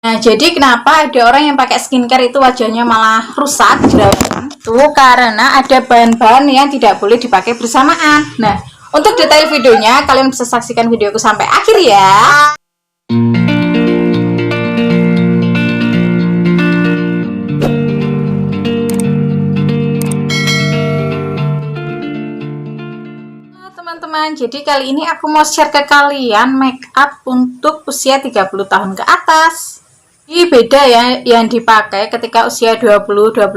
Nah, jadi kenapa ada orang yang pakai skincare itu wajahnya malah rusak jerawatan? Tuh karena ada bahan-bahan yang tidak boleh dipakai bersamaan. Nah, untuk detail videonya kalian bisa saksikan videoku sampai akhir ya. Teman-teman, jadi kali ini aku mau share ke kalian make up untuk usia 30 tahun ke atas. Ini beda ya yang dipakai ketika usia 20-25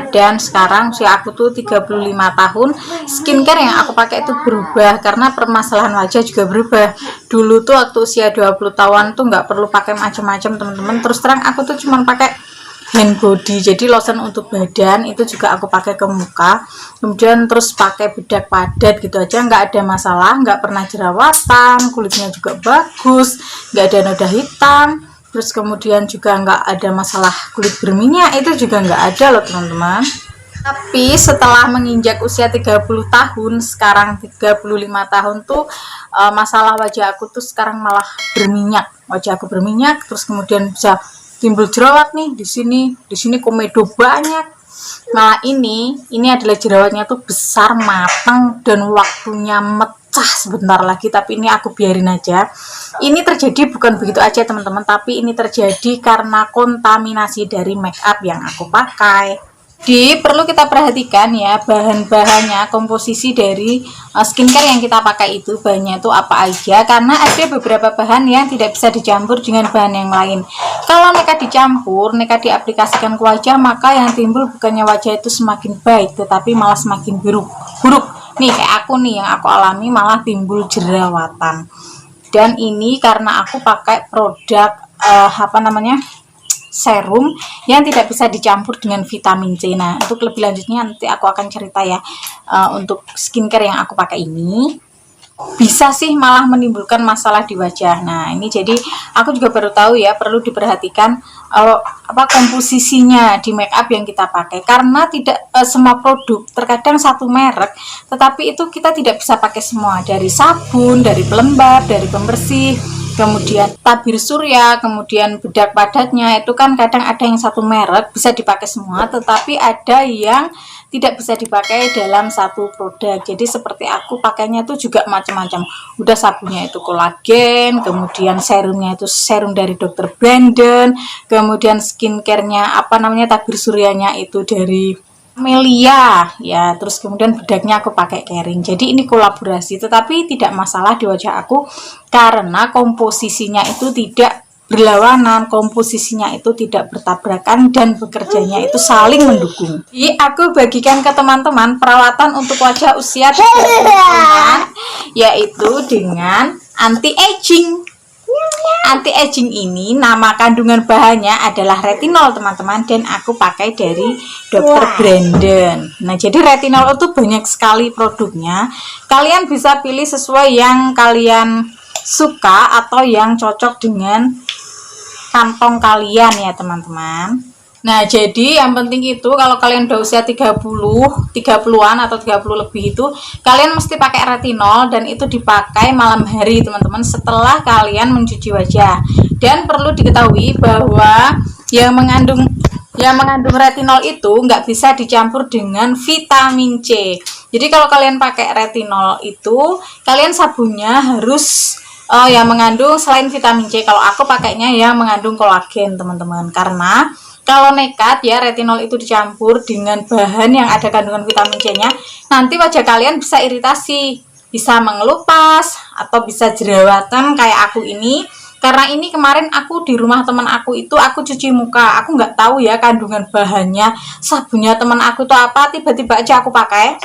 dan sekarang usia aku tuh 35 tahun. Skincare yang aku pakai itu berubah karena permasalahan wajah juga berubah. Dulu tuh waktu usia 20 tahun tuh nggak perlu pakai macam-macam teman-teman. Terus terang aku tuh cuma pakai hand body, jadi lotion untuk badan itu juga aku pakai ke muka, kemudian terus pakai bedak padat gitu aja, nggak ada masalah, nggak pernah jerawatan, kulitnya juga bagus, nggak ada noda hitam, terus kemudian juga nggak ada masalah kulit berminyak, itu juga nggak ada loh teman-teman. Tapi setelah menginjak usia 30 tahun, sekarang 35 tahun tuh masalah wajah aku tuh sekarang malah berminyak, wajah aku berminyak, terus kemudian bisa timbul jerawat nih di sini komedo banyak. Malah ini adalah jerawatnya tuh besar, matang, dan waktunya mecah sebentar lagi, tapi ini aku biarin aja. Ini terjadi bukan begitu aja teman-teman, tapi ini terjadi karena kontaminasi dari make up yang aku pakai. Jadi perlu kita perhatikan ya bahan-bahannya, komposisi dari skincare yang kita pakai itu bahannya itu apa aja, karena ada beberapa bahan yang tidak bisa dicampur dengan bahan yang lain. Kalau mereka dicampur, mereka diaplikasikan ke wajah, maka yang timbul bukannya wajah itu semakin baik, tetapi malah semakin buruk. Nih kayak aku nih, yang aku alami malah timbul jerawatan. Dan ini karena aku pakai produk serum yang tidak bisa dicampur dengan vitamin C. Nah, untuk lebih lanjutnya nanti aku akan cerita ya. Untuk skincare yang aku pakai ini bisa sih malah menimbulkan masalah di wajah. Nah, ini jadi aku juga baru tahu ya, perlu diperhatikan komposisinya di make up yang kita pakai, karena tidak semua produk, terkadang satu merek, tetapi itu kita tidak bisa pakai semua, dari sabun, dari pelembab, dari pembersih, kemudian tabir surya, kemudian bedak padatnya, itu kan kadang ada yang satu merek bisa dipakai semua, tetapi ada yang tidak bisa dipakai dalam satu produk. Jadi seperti aku pakainya itu juga macam-macam. Udah sabunnya itu kolagen, kemudian serumnya itu serum dari Dr. Brandon, kemudian skincarenya tabir suryanya itu dari Melia ya, terus kemudian bedaknya aku pakai Kering. Jadi ini kolaborasi, tetapi tidak masalah di wajah aku karena komposisinya itu tidak berlawanan, komposisinya itu tidak bertabrakan, dan bekerjanya itu saling mendukung. Jadi aku bagikan ke teman-teman perawatan untuk wajah usia 30 tahunan, yaitu dengan anti-aging. Anti-aging ini nama kandungan bahannya adalah retinol teman-teman, dan aku pakai dari Dr. Brandon. Nah, jadi retinol itu banyak sekali produknya. Kalian bisa pilih sesuai yang kalian suka atau yang cocok dengan kantong kalian ya teman-teman. Nah, jadi yang penting itu kalau kalian udah usia 30-an atau 30 lebih itu kalian mesti pakai retinol, dan itu dipakai malam hari teman-teman setelah kalian mencuci wajah. Dan perlu diketahui bahwa yang mengandung retinol itu nggak bisa dicampur dengan vitamin C. Jadi kalau kalian pakai retinol itu kalian sabunnya harus yang mengandung selain vitamin C. Kalau aku pakainya yang mengandung kolagen teman-teman, karena kalau nekat ya retinol itu dicampur dengan bahan yang ada kandungan vitamin C-nya, nanti wajah kalian bisa iritasi, bisa mengelupas, atau bisa jerawatan kayak aku ini. Karena ini kemarin aku di rumah teman aku itu aku cuci muka, aku nggak tahu ya kandungan bahannya, sabunnya teman aku tuh apa, tiba-tiba aja aku pakai.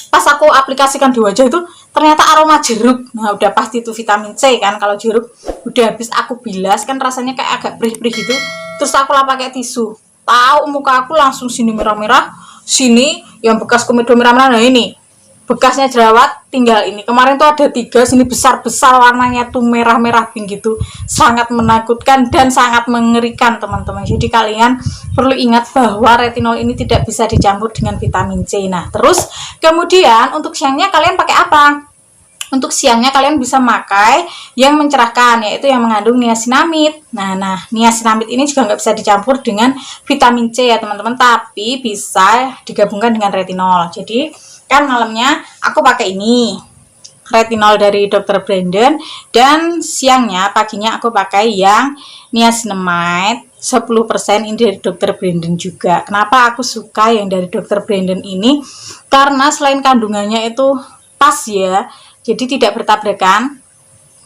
Pas aku aplikasikan di wajah itu ternyata aroma jeruk. Nah, udah pasti itu vitamin C kan. Kalau jeruk udah habis aku bilas kan rasanya kayak agak perih-perih gitu. Terus aku lah pakai tisu. Tahu muka aku langsung sini merah-merah, sini yang bekas komedo merah-merah. Nah, ini bekasnya jerawat tinggal ini. Kemarin tuh ada 3, sini besar-besar, warnanya tuh merah-merah pink gitu. Sangat menakutkan dan sangat mengerikan teman-teman. Jadi kalian perlu ingat bahwa retinol ini tidak bisa dicampur dengan vitamin C. Nah, terus kemudian untuk siangnya kalian pakai apa? Untuk siangnya kalian bisa pakai yang mencerahkan, yaitu yang mengandung niasinamid. Nah, niasinamid ini juga nggak bisa dicampur dengan vitamin C ya teman-teman, tapi bisa digabungkan dengan retinol. Jadi kan malamnya aku pakai ini retinol dari Dr. Brandon, dan siangnya paginya aku pakai yang niacinamide 10% ini dari Dr. Brandon juga. Kenapa aku suka yang dari Dr. Brandon ini? Karena selain kandungannya itu pas ya, jadi tidak bertabrakan.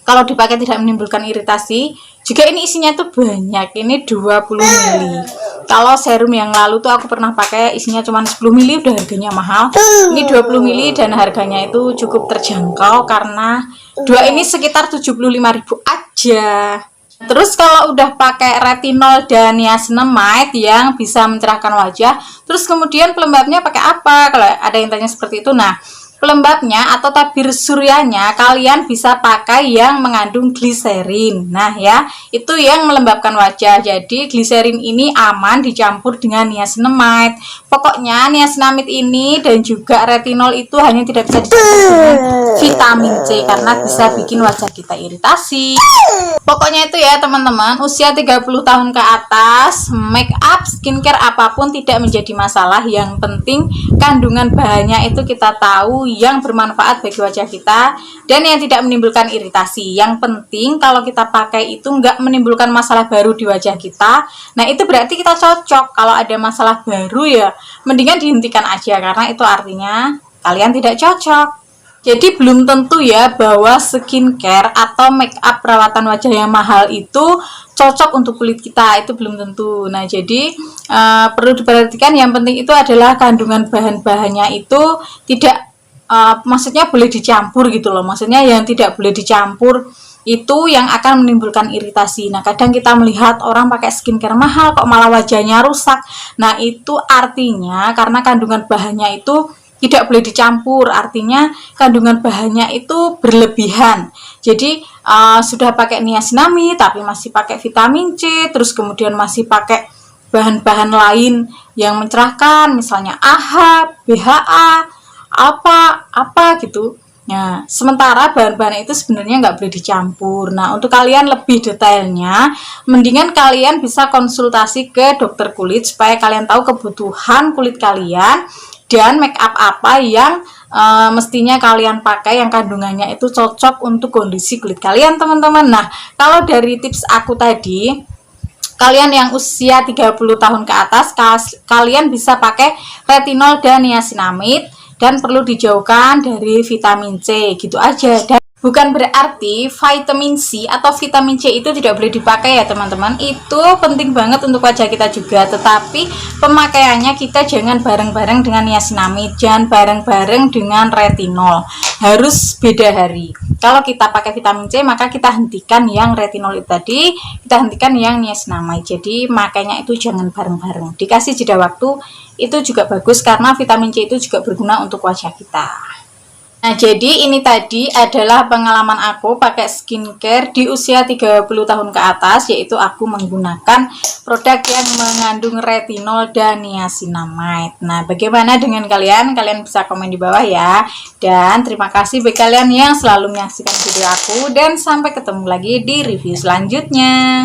Kalau dipakai tidak menimbulkan iritasi. Juga ini isinya tuh banyak. Ini 20 ml. Kalau serum yang lalu tuh aku pernah pakai isinya cuma 10 ml, udah harganya mahal. Ini 20 ml dan harganya itu cukup terjangkau karena dua ini sekitar 75.000 aja. Terus kalau udah pakai retinol dan niacinamide yang bisa mencerahkan wajah, terus kemudian pelembabnya pakai apa? Kalau ada yang tanya seperti itu. Nah, pelembabnya atau tabir suryanya kalian bisa pakai yang mengandung gliserin. Nah ya, itu yang melembabkan wajah. Jadi gliserin ini aman dicampur dengan niacinamide. Pokoknya niacinamide ini dan juga retinol itu hanya tidak bisa dicampur dengan vitamin C karena bisa bikin wajah kita iritasi. Pokoknya itu ya teman-teman, usia 30 tahun ke atas, make up, skincare apapun tidak menjadi masalah. Yang penting kandungan bahannya itu kita tahu yang bermanfaat bagi wajah kita dan yang tidak menimbulkan iritasi. Yang penting kalau kita pakai itu nggak menimbulkan masalah baru di wajah kita. Nah itu berarti kita cocok. Kalau ada masalah baru ya mendingan dihentikan aja karena itu artinya kalian tidak cocok. Jadi belum tentu ya bahwa skincare atau make up perawatan wajah yang mahal itu cocok untuk kulit kita, itu belum tentu. Nah jadi perlu diperhatikan, yang penting itu adalah kandungan bahan-bahannya itu tidak maksudnya boleh dicampur gitu loh. Maksudnya yang tidak boleh dicampur itu yang akan menimbulkan iritasi. Nah kadang kita melihat orang pakai skincare mahal kok malah wajahnya rusak. Nah itu artinya karena kandungan bahannya itu tidak boleh dicampur, artinya kandungan bahannya itu berlebihan. Jadi sudah pakai niacinamide tapi masih pakai vitamin C, terus kemudian masih pakai bahan-bahan lain yang mencerahkan, misalnya AHA, BHA, apa gitu. Nah, sementara bahan-bahan itu sebenarnya nggak boleh dicampur. Nah, untuk kalian lebih detailnya, mendingan kalian bisa konsultasi ke dokter kulit supaya kalian tahu kebutuhan kulit kalian dan make up apa yang mestinya kalian pakai yang kandungannya itu cocok untuk kondisi kulit kalian teman-teman. Nah kalau dari tips aku tadi, kalian yang usia 30 tahun ke atas kalian bisa pakai retinol dan niacinamide dan perlu dijauhkan dari vitamin C gitu aja. Dan bukan berarti vitamin C atau vitamin C itu tidak boleh dipakai ya teman-teman. Itu penting banget untuk wajah kita juga. Tetapi pemakaiannya kita jangan bareng-bareng dengan niacinamide, jangan bareng-bareng dengan retinol. Harus beda hari. Kalau kita pakai vitamin C maka kita hentikan yang retinol itu tadi, kita hentikan yang niacinamide. Jadi makanya itu jangan bareng-bareng. Dikasih jeda waktu itu juga bagus karena vitamin C itu juga berguna untuk wajah kita. Nah, jadi ini tadi adalah pengalaman aku pakai skincare di usia 30 tahun ke atas, yaitu aku menggunakan produk yang mengandung retinol dan niacinamide. Nah, bagaimana dengan kalian? Kalian bisa komen di bawah ya. Dan terima kasih bagi kalian yang selalu menyaksikan video aku dan sampai ketemu lagi di review selanjutnya.